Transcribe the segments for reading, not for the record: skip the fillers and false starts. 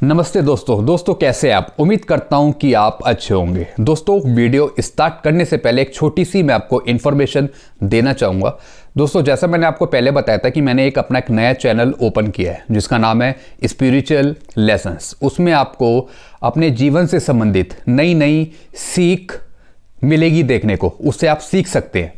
नमस्ते दोस्तों कैसे हैं आप। उम्मीद करता हूं कि आप अच्छे होंगे। दोस्तों वीडियो स्टार्ट करने से पहले एक छोटी सी मैं आपको इन्फॉर्मेशन देना चाहूँगा। दोस्तों जैसा मैंने आपको पहले बताया था कि मैंने एक नया चैनल ओपन किया है जिसका नाम है स्पिरिचुअल लेसन्स। उसमें आपको अपने जीवन से संबंधित नई नई सीख मिलेगी देखने को, उससे आप सीख सकते हैं।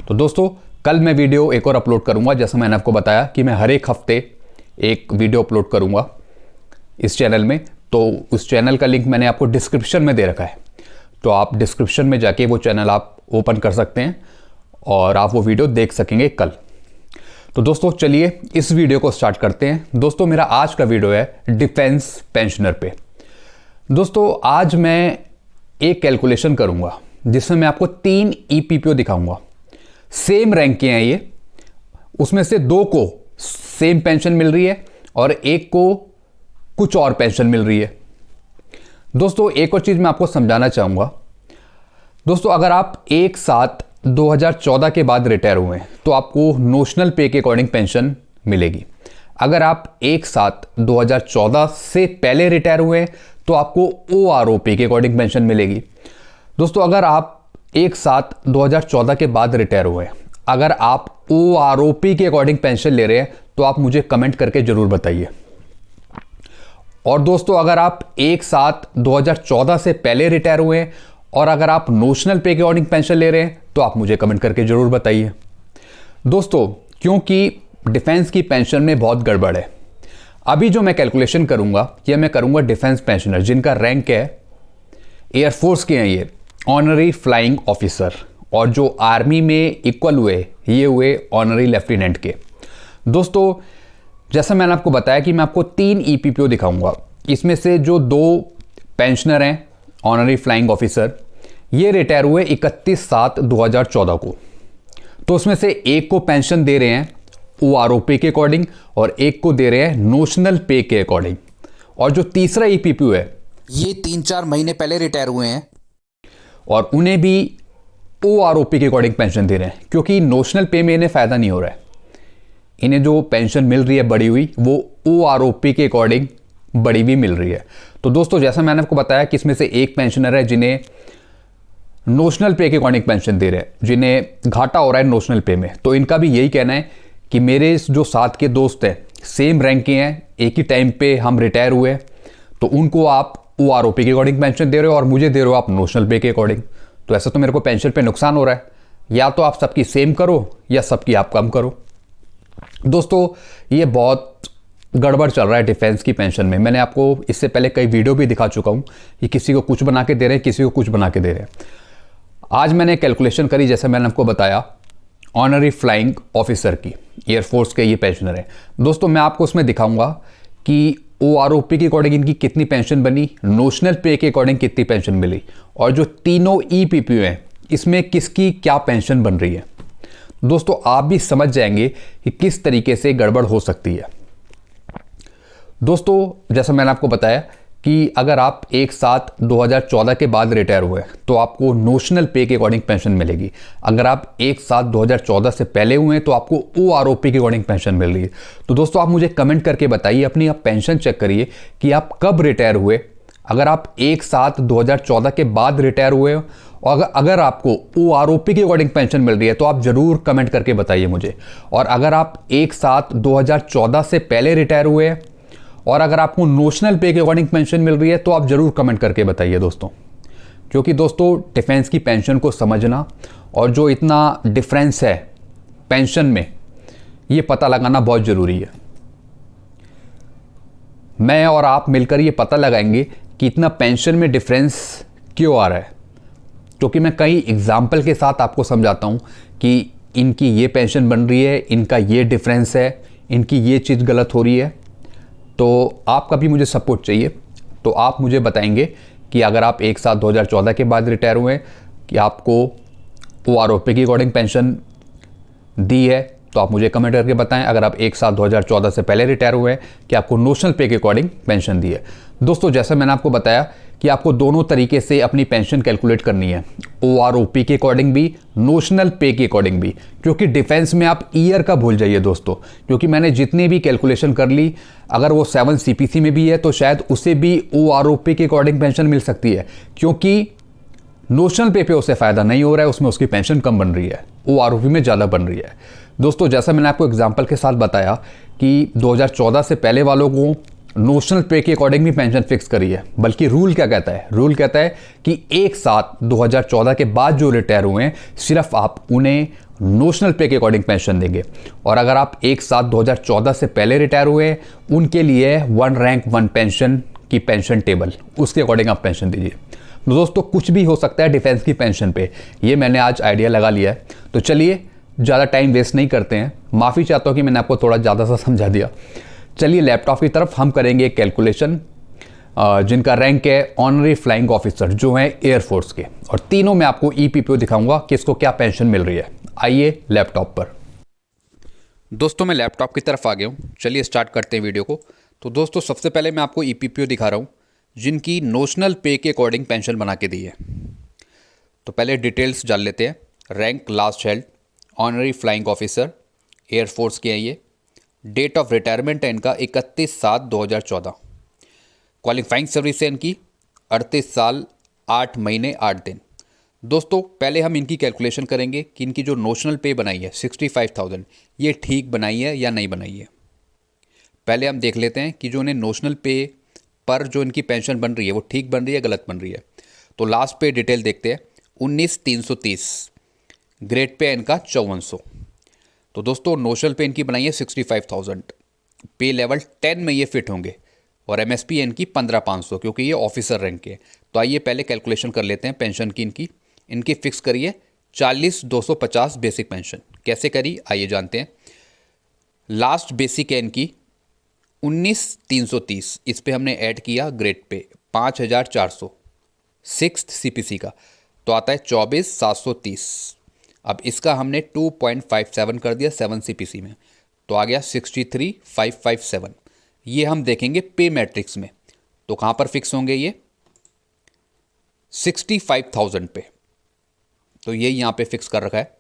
तो दोस्तों कल मैं वीडियो एक और अपलोड करूँगा। जैसा मैंने आपको बताया कि मैं हर एक हफ्ते एक वीडियो अपलोड करूँगा इस चैनल में। तो उस चैनल का लिंक मैंने आपको डिस्क्रिप्शन में दे रखा है, तो आप डिस्क्रिप्शन में जाके वो चैनल आप ओपन कर सकते हैं और आप वो वीडियो देख सकेंगे कल। तो दोस्तों चलिए इस वीडियो को स्टार्ट करते हैं। दोस्तों मेरा आज का वीडियो है डिफेंस पेंशनर पे। दोस्तों आज मैं एक कैलकुलेशन करूंगा जिसमें मैं आपको 3 ईपीपीओ दिखाऊंगा। सेम रैंक के हैं ये, उसमें से 2 को सेम पेंशन मिल रही है और एक को कुछ और पेंशन मिल रही है। दोस्तों एक और चीज़ मैं आपको समझाना चाहूँगा। दोस्तों अगर आप एक साथ 2014 के बाद रिटायर हुए हैं तो आपको नोशनल पे के अकॉर्डिंग पेंशन मिलेगी। अगर आप एक साथ 2014 से पहले रिटायर हुए हैं तो आपको ओआरओपी के अकॉर्डिंग पेंशन मिलेगी। दोस्तों अगर आप एक साथ 2014 के बाद रिटायर हुए हैं, अगर आप ओआरओपी के अकॉर्डिंग पेंशन ले रहे हैं तो आप मुझे कमेंट करके ज़रूर बताइए। और दोस्तों अगर आप एक साथ 2014 से पहले रिटायर हुए हैं और अगर आप नोशनल पे के अकॉर्डिंग पेंशन ले रहे हैं तो आप मुझे कमेंट करके जरूर बताइए। दोस्तों क्योंकि डिफेंस की पेंशन में बहुत गड़बड़ है, अभी जो मैं कैलकुलेशन करूंगा यह मैं करूंगा डिफेंस पेंशनर जिनका रैंक है एयरफोर्स के हैं, ये ऑनरी फ्लाइंग ऑफिसर, और जो आर्मी में इक्वल हुए ये हुए ऑनरी लेफ्टिनेंट के। दोस्तों जैसा मैंने आपको बताया कि मैं आपको 3 ईपीपीओ दिखाऊंगा। इसमें से जो 2 पेंशनर हैं ऑनरी फ्लाइंग ऑफिसर, ये रिटायर हुए 31/7/2014 को। तो उसमें से एक को पेंशन दे रहे हैं ओआरओपी के अकॉर्डिंग और एक को दे रहे हैं नोशनल पे के अकॉर्डिंग। और जो तीसरा ईपीपीओ है ये 3-4 महीने पहले रिटायर हुए हैं और उन्हें भी ओआरओपी के अकॉर्डिंग पेंशन दे रहे हैं, क्योंकि नोशनल पे में इन्हें फ़ायदा नहीं हो रहा है। इन्हें जो पेंशन मिल रही है बढ़ी हुई वो ओआरओपी के अकॉर्डिंग बढ़ी हुई मिल रही है। तो दोस्तों जैसा मैंने आपको बताया कि इसमें से एक पेंशनर है जिन्हें नोशनल पे के अकॉर्डिंग पेंशन दे रहे हैं, जिन्हें घाटा हो रहा है नोशनल पे में। तो इनका भी यही कहना है कि मेरे जो साथ के दोस्त हैं सेम रैंक के हैं, एक ही टाइम पे हम रिटायर हुए, तो उनको आप ओआरओपी के अकॉर्डिंग पेंशन दे रहे हो और मुझे दे रहे हो आप नोशनल पे के अकॉर्डिंग। तो ऐसा तो मेरे को पेंशन पे नुकसान हो रहा है। या तो आप सबकी सेम करो या सबकी आप कम करो। दोस्तों ये बहुत गड़बड़ चल रहा है डिफेंस की पेंशन में। मैंने आपको इससे पहले कई वीडियो भी दिखा चुका हूं कि किसी को कुछ बना के दे रहे हैं, किसी को कुछ बना के दे रहे हैं। आज मैंने कैलकुलेशन करी, जैसे मैंने आपको बताया, ऑनरी फ्लाइंग ऑफिसर की, एयरफोर्स के ये पेंशनर है। दोस्तों मैं आपको उसमें दिखाऊंगा कि ओआरओपी के अकॉर्डिंग इनकी कितनी पेंशन बनी, नोशनल पे के अकॉर्डिंग कितनी पेंशन मिली, और जो तीनों ईपीपीओ हैं इसमें किसकी क्या पेंशन बन रही है। दोस्तों आप भी समझ जाएंगे कि किस तरीके से गड़बड़ हो सकती है। दोस्तों जैसा मैंने आपको बताया कि अगर आप एक साथ 2014 के बाद रिटायर हुए तो आपको नोशनल पे के अकॉर्डिंग पेंशन मिलेगी। अगर आप एक साथ 2014 से पहले हुए हैं तो आपको ओआरओपी के अकॉर्डिंग पेंशन मिल रही है। तो दोस्तों आप मुझे कमेंट करके बताइए, अपनी आप पेंशन चेक करिए कि आप कब रिटायर हुए। अगर आप एक साथ 2014 के बाद रिटायर हुए हो और अगर आपको ओआरओपी के अकॉर्डिंग पेंशन मिल रही है तो आप जरूर कमेंट करके बताइए मुझे। और अगर आप एक साथ 2014 से पहले रिटायर हुए हैं और अगर आपको नोशनल पे के अकॉर्डिंग पेंशन मिल रही है तो आप जरूर कमेंट करके बताइए दोस्तों। क्योंकि दोस्तों डिफेंस की पेंशन को समझना और जो इतना डिफरेंस है पेंशन में, ये पता लगाना बहुत ज़रूरी है। मैं और आप मिलकर ये पता लगाएंगे कि इतना पेंशन में डिफरेंस क्यों आ रहा है, क्योंकि मैं कई एग्जाम्पल के साथ आपको समझाता हूँ कि इनकी ये पेंशन बन रही है, इनका ये डिफरेंस है, इनकी ये चीज़ गलत हो रही है। तो आपका भी मुझे सपोर्ट चाहिए। तो आप मुझे बताएंगे कि अगर आप एक साथ 2014 के बाद रिटायर हुए हैं कि आपको ओआरओपी की अकॉर्डिंग पेंशन दी है तो आप मुझे कमेंट करके बताएं। अगर आप एक साथ 2014 से पहले रिटायर हुए हैं कि आपको नोशनल पे के अकॉर्डिंग पेंशन दी है। दोस्तों जैसा मैंने आपको बताया कि आपको दोनों तरीके से अपनी पेंशन कैलकुलेट करनी है, OROP के अकॉर्डिंग भी, नोशनल पे के अकॉर्डिंग भी। क्योंकि डिफेंस में आप ईयर का भूल जाइए दोस्तों, क्योंकि मैंने जितनी भी कैलकुलेशन कर ली, अगर वो 7 CPC में भी है तो शायद उसे भी OROP के अकॉर्डिंग पेंशन मिल सकती है, क्योंकि नोशनल पे उसे फ़ायदा नहीं हो रहा है, उसमें उसकी पेंशन कम बन रही है, OROP में ज़्यादा बन रही है। दोस्तों जैसा मैंने आपको एग्जांपल के साथ बताया कि 2014 से पहले वालों को नोशनल पे के अकॉर्डिंग भी पेंशन फिक्स करी है, बल्कि रूल क्या कहता है, रूल कहता है कि एक साथ 2014 के बाद जो रिटायर हुए हैं सिर्फ आप उन्हें नोशनल पे के अकॉर्डिंग पेंशन देंगे, और अगर आप एक साथ 2014 से पहले रिटायर हुए हैं उनके लिए 1 रैंक 1 पेंशन की पेंशन टेबल, उसके अकॉर्डिंग आप पेंशन दीजिए। तो दोस्तों कुछ भी हो सकता है डिफेंस की पेंशन पे, ये मैंने आज आइडिया लगा लिया है। तो चलिए ज़्यादा टाइम वेस्ट नहीं करते हैं, माफ़ी चाहता हूँ कि मैंने आपको थोड़ा ज़्यादा सा समझा दिया। चलिए लैपटॉप की तरफ हम करेंगे एक कैलकुलेशन, जिनका रैंक है ऑनरी फ्लाइंग ऑफिसर, जो है एयरफोर्स के, और तीनों में आपको EPPO दिखाऊंगा कि इसको क्या पेंशन मिल रही है। आइए लैपटॉप पर। दोस्तों मैं लैपटॉप की तरफ आ गया हूँ, चलिए स्टार्ट करते हैं वीडियो को। तो दोस्तों सबसे पहले मैं आपको EPPO दिखा रहा हूँ जिनकी नोशनल पे के अकॉर्डिंग पेंशन बना के दी है। तो पहले डिटेल्स डाल लेते हैं। Rank last held honorary flying officer, air force के हैं ये। डेट ऑफ रिटायरमेंट है इनका 31/7/2014। क्वालिफाइंग सर्विस है इनकी 38 साल 8 महीने 8 दिन। दोस्तों पहले हम इनकी कैलकुलेशन करेंगे कि इनकी जो नोशनल पे बनाई है 65,000, ये ठीक बनाई है या नहीं बनाई है। पहले हम देख लेते हैं कि जो इन्हें नोशनल पे पर जो इनकी पेंशन बन रही है वो ठीक बन रही है, गलत बन रही है। तो लास्ट पे डिटेल देखते हैं। 19,330 ग्रेड पे है इनका 5400। तो दोस्तों नोशनल पे इनकी बनाई है 65,000, पे लेवल 10 में ये फिट होंगे, और MSP है इनकी 15,500 क्योंकि ये ऑफिसर रैंक के। तो आइए पहले कैलकुलेशन कर लेते हैं पेंशन की। इनकी फिक्स करिए 40,250 बेसिक पेंशन। कैसे करी आइए जानते हैं। लास्ट बेसिक है इनकी 19,330, इस पे हमने ऐड किया ग्रेड पे 5,400 6th CPC का, तो आता है 24,730। अब इसका हमने 2.57 कर दिया 7 CPC में, तो आ गया 63,557। ये हम देखेंगे पे मैट्रिक्स में, तो कहाँ पर फिक्स होंगे ये 65,000 पे। तो ये यहाँ पे फिक्स कर रखा है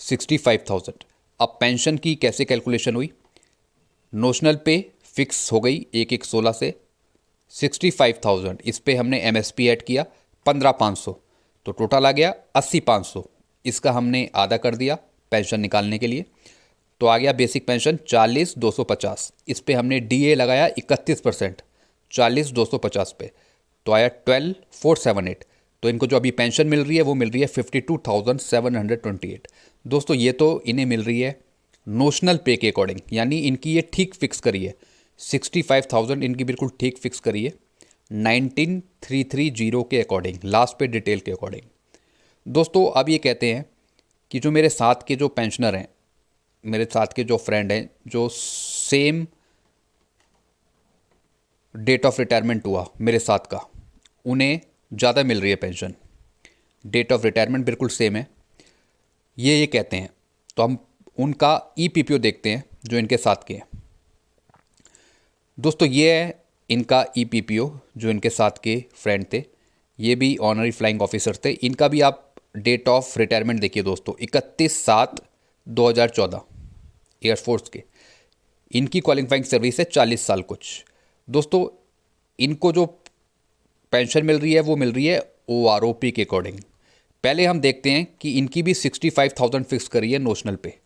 65,000। अब पेंशन की कैसे कैलकुलेशन हुई, नोशनल पे फिक्स हो गई 1/1/16 से 65,000, इस पे हमने MSP ऐड किया 15,500, तो टोटल आ गया 80,500। इसका हमने आधा कर दिया पेंशन निकालने के लिए, तो आ गया बेसिक पेंशन 40,250। इस पे हमने DA लगाया 31% 40,250 पे, तो आया 12,478। तो इनको जो अभी पेंशन मिल रही है वो मिल रही है 52,728। दोस्तों ये तो इन्हें मिल रही है नोशनल पे के अकॉर्डिंग, यानी इनकी ये ठीक फिक्स करी है 65,000, इनकी बिल्कुल ठीक फिक्स करी है 19,330 के अकॉर्डिंग, लास्ट पे डिटेल के अकॉर्डिंग। दोस्तों अब ये कहते हैं कि जो मेरे साथ के जो पेंशनर हैं, मेरे साथ के जो फ्रेंड हैं, जो सेम डेट ऑफ रिटायरमेंट हुआ मेरे साथ का, उन्हें ज़्यादा मिल रही है पेंशन। डेट ऑफ रिटायरमेंट बिल्कुल सेम है, ये कहते हैं। तो हम उनका EPPO देखते हैं जो इनके साथ के हैं। दोस्तों ये है इनका EPPO जो इनके साथ के फ्रेंड थे, ये भी ऑनरी फ्लाइंग ऑफिसर थे। इनका भी आप डेट ऑफ रिटायरमेंट देखिए दोस्तों 31/7/2014 एयरफोर्स के। इनकी क्वालिफाइंग सर्विस है 40 साल कुछ। दोस्तों इनको जो पेंशन मिल रही है वो मिल रही है OROP के अकॉर्डिंग। पहले हम देखते हैं कि इनकी भी 65,000 फिक्स करी है नोशनल पे।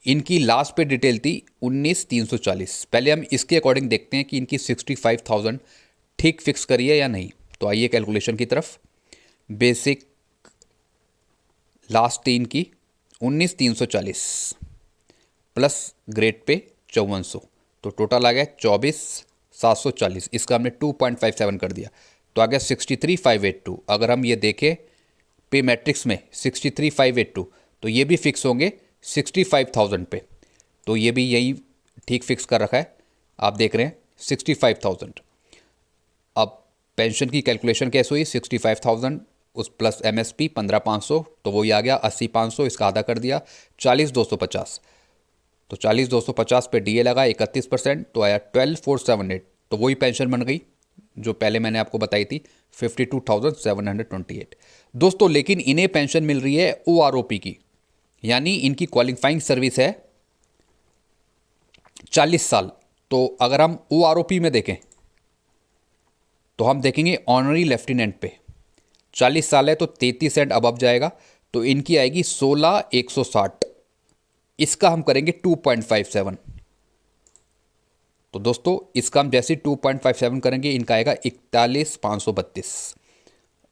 इनकी लास्ट पे डिटेल थी 19,340। पहले हम इसके अकॉर्डिंग देखते हैं कि इनकी 65,000 ठीक फिक्स करी है या नहीं। तो आइए कैलकुलेशन की तरफ। बेसिक लास्ट थी इनकी 19,340 प्लस ग्रेड पे 5400, तो टोटल आ गया 24,740। इसका हमने 2.57 कर दिया, तो आ गया 63,582। अगर हम ये देखें पे मैट्रिक्स में 63,582, तो ये भी फिक्स होंगे 65,000 पे। तो ये भी यही ठीक फिक्स कर रखा है, आप देख रहे हैं 65,000। अब पेंशन की कैलकुलेशन कैसे हुई, 65,000 उस प्लस MSP 15,500, तो वही आ गया 80,500। इसका आधा कर दिया 40,250, तो 40,250 पे DA लगा 31%, तो आया 12,478। तो वही पेंशन बन गई जो पहले मैंने आपको बताई थी 52,728। दोस्तों लेकिन इन्हें पेंशन मिल रही है OROP की, यानी इनकी क्वालिफाइंग सर्विस है 40 साल। तो अगर हम OROP में देखें तो हम देखेंगे ऑनरी लेफ्टिनेंट पे 40 साल है तो 33 एंड अबव जाएगा, तो इनकी आएगी 16,160। इसका हम करेंगे 2.57। तो दोस्तों इसका हम जैसे 2.57 करेंगे, इनका आएगा 41,532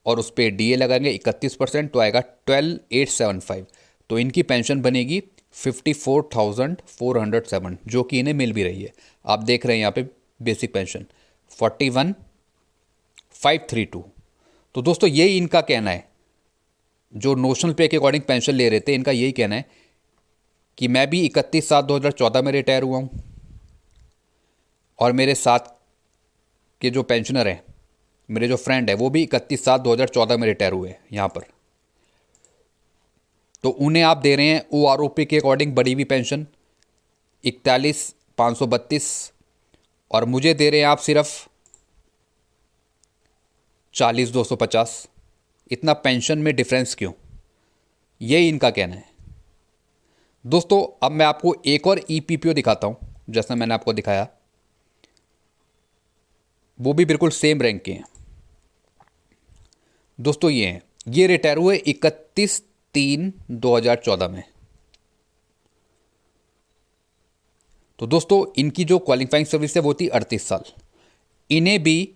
और उस पर DA लगाएंगे 31%, तो आएगा 12,875। तो इनकी पेंशन बनेगी 54,407, जो कि इन्हें मिल भी रही है। आप देख रहे हैं यहाँ पे बेसिक पेंशन 41,532। तो दोस्तों यही इनका कहना है, जो नोशनल पे के अकॉर्डिंग पेंशन ले रहे थे, इनका यही कहना है कि मैं भी 31/7/2014 में रिटायर हुआ हूँ और मेरे साथ के जो पेंशनर हैं, मेरे जो फ्रेंड है, वो भी 31/7/2014 में रिटायर हुए हैं यहाँ पर। तो उन्हें आप दे रहे हैं OROP के अकॉर्डिंग बढ़ी हुई पेंशन 41,532 और मुझे दे रहे हैं आप सिर्फ 40,250। इतना पेंशन में डिफरेंस क्यों? यही इनका कहना है। दोस्तों अब मैं आपको एक और EPPO दिखाता हूँ, जैसा मैंने आपको दिखाया, वो भी बिल्कुल सेम रैंक के हैं। दोस्तों ये हैं, ये रिटायर हुए 31/3/2014 में। तो दोस्तों इनकी जो क्वालिफाइंग सर्विस है वो थी 38 साल। इन्हें भी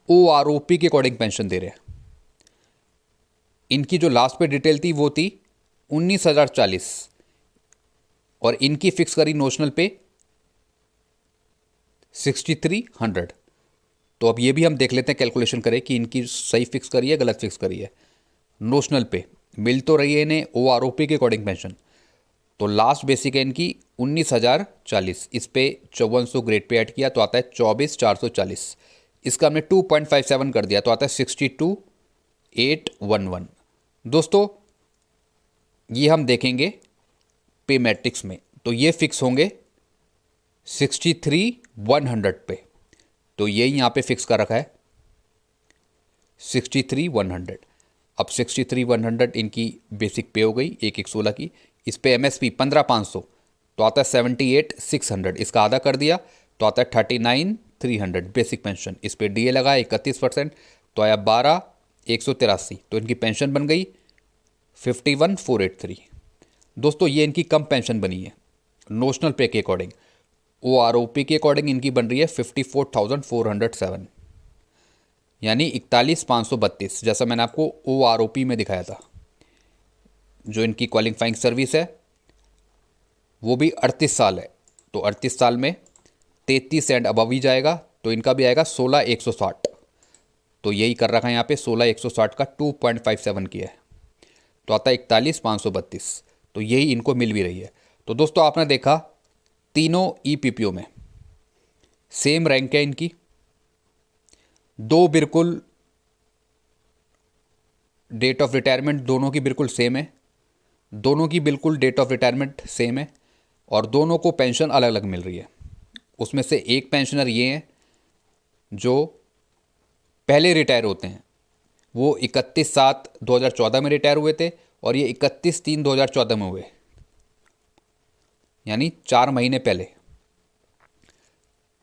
OROP के अकॉर्डिंग पेंशन दे रहे हैं। इनकी जो लास्ट पे डिटेल थी वो थी 19,040 और इनकी फिक्स करी नोशनल पे 6,300। तो अब ये भी हम देख लेते हैं, कैलकुलेशन करें कि इनकी सही फिक्स करी है गलत फिक्स करी है। नोशनल पे मिल तो रही है इन्हें OROP के अकॉर्डिंग पेंशन, तो लास्ट बेसिक है इनकी 19,040, इस पे 5400 ग्रेड पे ऐड किया तो आता है 24,440। इसका हमने 2.57 कर दिया तो आता है 62,811। दोस्तों ये हम देखेंगे पे मैट्रिक्स में, तो ये फिक्स होंगे 63,100 पे। तो यही यहाँ पे फिक्स कर रखा है 63,100। अब 63,100 इनकी बेसिक पे हो गई 1/1/16 की। इस पे MSP 15,500 तो आता है 78,600। इसका आधा कर दिया तो आता है 39,300 बेसिक पेंशन। इस पे DA लगा 31% तो आया 12,183। तो इनकी पेंशन बन गई 51,483। दोस्तों ये इनकी कम पेंशन बनी है नोशनल पे के अकॉर्डिंग। OROP के अकॉर्डिंग इनकी बन रही है 54,407, यानी 41,532, जैसा मैंने आपको OROP में दिखाया था। जो इनकी क्वालिफाइंग सर्विस है वो भी 38 साल है, तो 38 साल में 33 एंड अबव ही जाएगा, तो इनका भी आएगा 16,160। तो यही कर रखा है यहाँ पे 16,160 का 2.57 किया है तो आता है 41,532। तो यही इनको मिल भी रही है। तो दोस्तों आपने देखा तीनों EPPO में सेम रैंक है इनकी, दो बिल्कुल डेट ऑफ रिटायरमेंट दोनों की बिल्कुल सेम है, दोनों की बिल्कुल डेट ऑफ रिटायरमेंट सेम है और दोनों को पेंशन अलग अलग मिल रही है। उसमें से एक पेंशनर ये हैं जो पहले रिटायर होते हैं, वो 31/7/2014 में रिटायर हुए थे और ये 31/3/2014 में हुए, यानी 4 महीने पहले।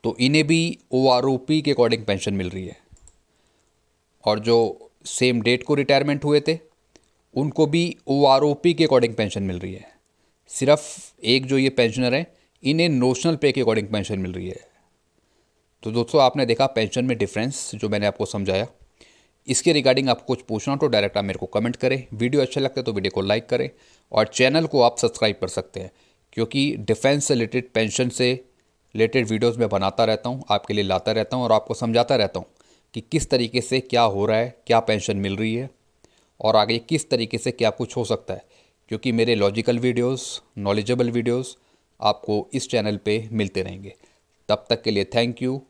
तो इन्हें भी OROP के अकॉर्डिंग पेंशन मिल रही है और जो सेम डेट को रिटायरमेंट हुए थे उनको भी OROP के अकॉर्डिंग पेंशन मिल रही है। सिर्फ एक जो ये पेंशनर हैं इन्हें नोशनल पे के अकॉर्डिंग पेंशन मिल रही है। तो दोस्तों आपने देखा पेंशन में डिफरेंस जो मैंने आपको समझाया। इसके रिगार्डिंग आपको कुछ पूछना हो तो डायरेक्ट आप मेरे को कमेंट करें। वीडियो अच्छा लगता है तो वीडियो को लाइक करें और चैनल को आप सब्सक्राइब कर सकते हैं, क्योंकि डिफेंस से रिलेटेड, पेंशन से रिलेटेड वीडियोज़ मैं बनाता रहता हूँ, आपके लिए लाता रहता हूँ और आपको समझाता रहता हूँ कि किस तरीके से क्या हो रहा है, क्या पेंशन मिल रही है और आगे किस तरीके से क्या कुछ हो सकता है। क्योंकि मेरे लॉजिकल वीडियोस, नॉलेजेबल वीडियोस आपको इस चैनल पे मिलते रहेंगे। तब तक के लिए थैंक यू।